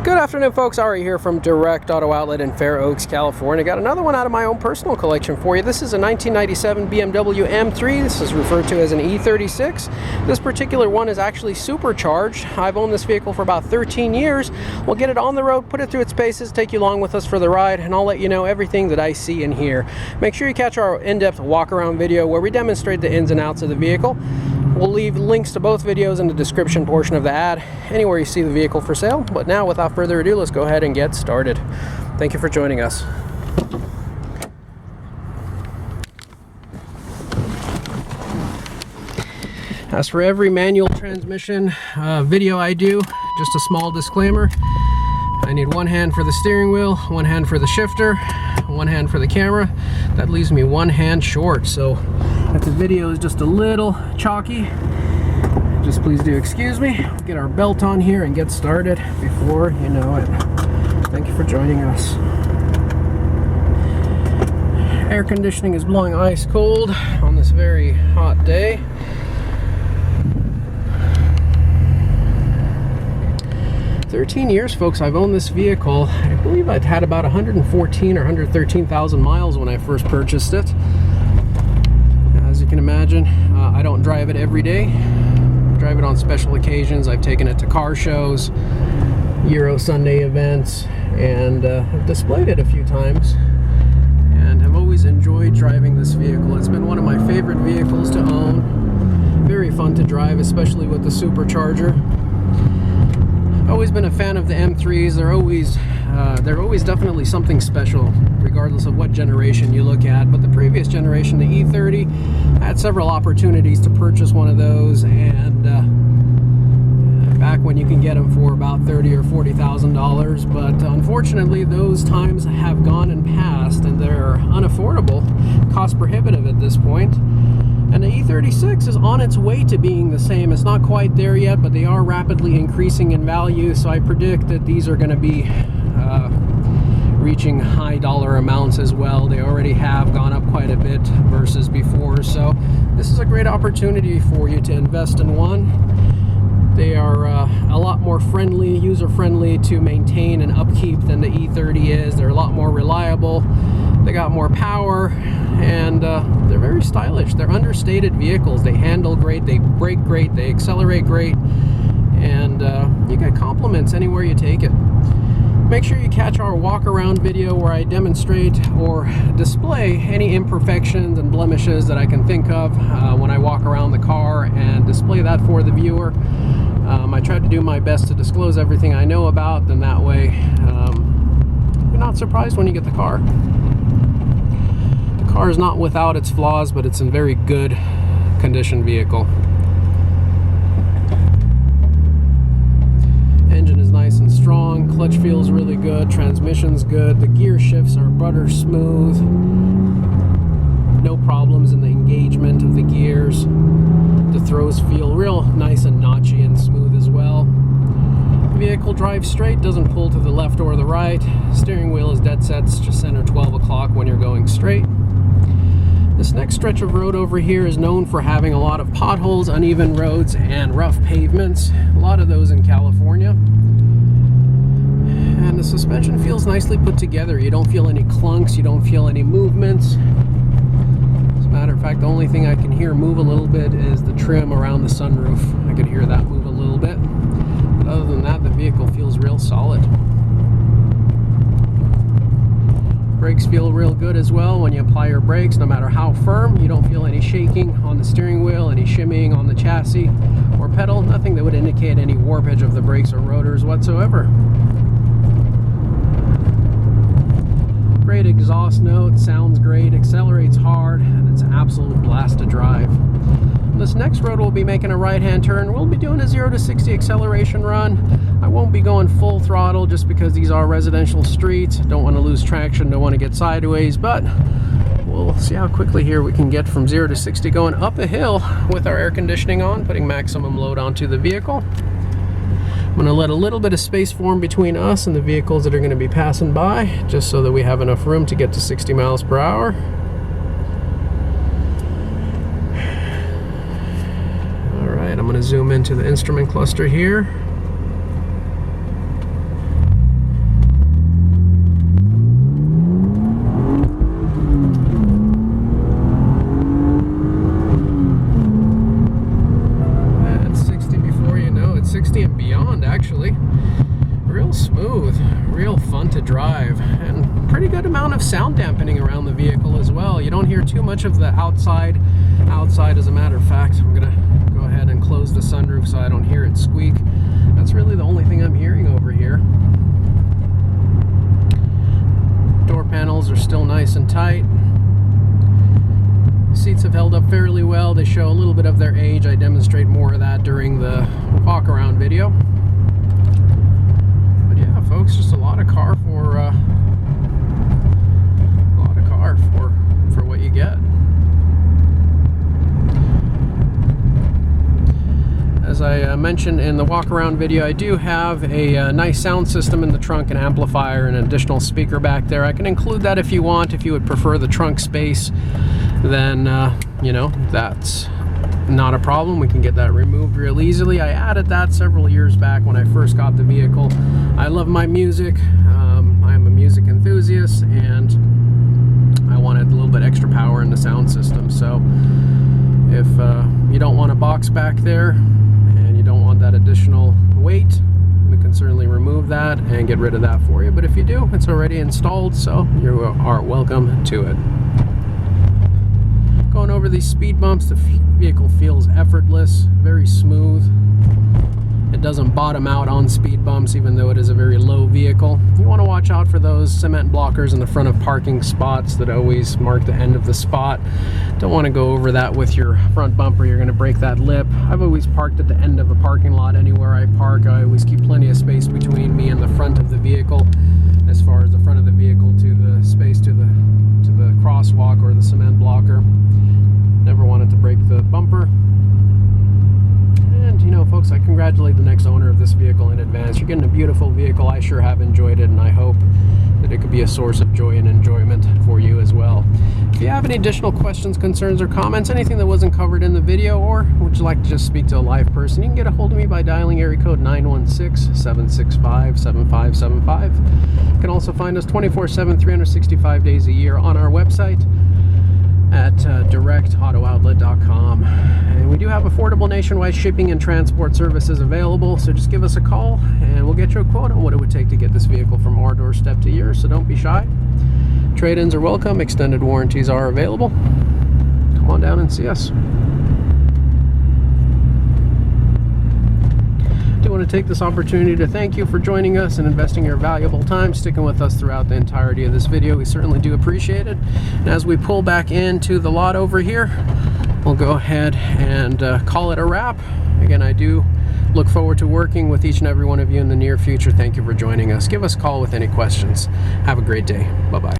Good afternoon, folks. Ari here from Direct Auto Outlet in Fair Oaks, California. Got another one out of my own personal collection for you. This is a 1997 BMW M3. This is referred to as an E36. This particular one is actually supercharged. I've owned this vehicle for about 13 years. We'll get it on the road, put it through its paces, take you along with us for the ride, and I'll let you know everything that I see and hear. Make sure you catch our in-depth walk-around video where we demonstrate the ins and outs of the vehicle. We'll leave links to both videos in the description portion of the ad, anywhere you see the vehicle for sale. But now, without further ado, let's go ahead and get started. Thank you for joining us. As for every manual transmission video I do, just a small disclaimer. I need one hand for the steering wheel, one hand for the shifter, one hand for the camera. That leaves me one hand short, so if the video is just a little chalky, just please do excuse me. We'll get our belt on here and get started before you know it. Thank you for joining us. Air conditioning is blowing ice cold on this very hot day. "13 years, folks, I've owned this vehicle. I believe I'd had about 114 or 113,000 miles when I first purchased it. As you can imagine, I don't drive it every day. I drive it on special occasions. I've taken it to car shows, Euro Sunday events, and I've displayed it a few times. And have always enjoyed driving this vehicle. It's been one of my favorite vehicles to own. Very fun to drive, especially with the supercharger. Always been a fan of the M3s. They're always definitely something special, regardless of what generation you look at. But the previous generation, the E30, I had several opportunities to purchase one of those, and back when you can get them for about $30,000 or $40,000. But unfortunately, those times have gone and passed, and they're unaffordable, cost prohibitive at this point. And the E36 is on its way to being the same. It's not quite there yet, but they are rapidly increasing in value, so I predict that these are going to be reaching high dollar amounts as well. They already have gone up quite a bit versus before, so this is a great opportunity for you to invest in one. They are a lot more friendly, user-friendly to maintain and upkeep than the E30 is. They're a lot more reliable. They got more power, and they're very stylish. They're understated vehicles. They handle great, they brake great, they accelerate great, and you get compliments anywhere you take it. Make sure you catch our walk-around video where I demonstrate or display any imperfections and blemishes that I can think of when I walk around the car and display that for the viewer. I try to do my best to disclose everything I know about, then that way you're not surprised when you get the car. The car is not without its flaws, but it's in very good condition vehicle. Engine is nice and strong, clutch feels really good, transmission's good, the gear shifts are butter smooth, no problems in the engagement of the gears. The throws feel real nice and notchy and smooth as well. The vehicle drives straight, doesn't pull to the left or the right. Steering wheel is dead set, just center 12 o'clock when you're going straight. This next stretch of road over here is known for having a lot of potholes, uneven roads, and rough pavements. A lot of those in California. And the suspension feels nicely put together. You don't feel any clunks, you don't feel any movements. As a matter of fact, the only thing I can hear move a little bit is the trim around the sunroof. I can hear that move a little bit. But other than that, the vehicle feels real solid. Brakes feel real good as well when you apply your brakes, no matter how firm. You don't feel any shaking on the steering wheel, any shimmying on the chassis or pedal, nothing that would indicate any warpage of the brakes or rotors whatsoever. Great exhaust note, sounds great, accelerates hard, and it's an absolute blast to drive. On this next road, we'll be making a right-hand turn. We'll be doing a 0 to 60 acceleration run. I won't be going full throttle just because these are residential streets. Don't want to lose traction, don't want to get sideways, but we'll see how quickly here we can get from 0 to 60 going up a hill with our air conditioning on, putting maximum load onto the vehicle. I'm going to let a little bit of space form between us and the vehicles that are going to be passing by, just so that we have enough room to get to 60 miles per hour. Alright, I'm going to zoom into the instrument cluster here. Real smooth, real fun to drive, and pretty good amount of sound dampening around the vehicle as well. You don't hear too much of the outside. As a matter of fact, I'm gonna go ahead and close the sunroof so I don't hear it squeak. That's really the only thing I'm hearing over here. Door panels are still nice and tight. Seats have held up fairly well. They show a little bit of their age. I demonstrate more of that during the walk around video. But yeah, folks, just a lot of car for what you get. As I mentioned in the walk around video, I do have a nice sound system in the trunk, an amplifier, and an additional speaker back there. I can include that if you want. If you would prefer the trunk space, then you know, that's not a problem. We can get that removed real easily. I added that several years back when I first got the vehicle. I love my music. I'm a music enthusiast, and I wanted a little bit extra power in the sound system. So if you don't want a box back there and you don't want that additional weight, we can certainly remove that and get rid of that for you. But if you do, it's already installed, so you are welcome to it. Going over these speed bumps, the vehicle feels effortless, very smooth. It doesn't bottom out on speed bumps, even though it is a very low vehicle. You want to watch out for those cement blockers in the front of parking spots that always mark the end of the spot. Don't want to go over that with your front bumper. You're going to break that lip. I've always parked at the end of a parking lot anywhere I park. I always keep plenty of space between me and the front of the vehicle, as far as the front of the vehicle to the space to the crosswalk or the cement blocker. Never wanted to break the bumper. And you know, folks, I congratulate the next owner of this vehicle in advance. You're getting a beautiful vehicle. I sure have enjoyed it, and I hope that it could be a source of joy and enjoyment for you as well. If you have any additional questions, concerns, or comments, anything that wasn't covered in the video, or would you like to just speak to a live person, you can get a hold of me by dialing area code 916-765-7575. You can also find us 24/7, 365 days a year on our website at directautooutlet.com. And we do have affordable nationwide shipping and transport services available, so just give us a call and we'll get you a quote on what it would take to get this vehicle from our doorstep to yours, so don't be shy. Trade-ins are welcome, extended warranties are available. Come on down and see us. I do want to take this opportunity to thank you for joining us and investing your valuable time, sticking with us throughout the entirety of this video. We certainly do appreciate it. And as we pull back into the lot over here, we'll go ahead and call it a wrap. Again, I do look forward to working with each and every one of you in the near future. Thank you for joining us. Give us a call with any questions. Have a great day. Bye-bye.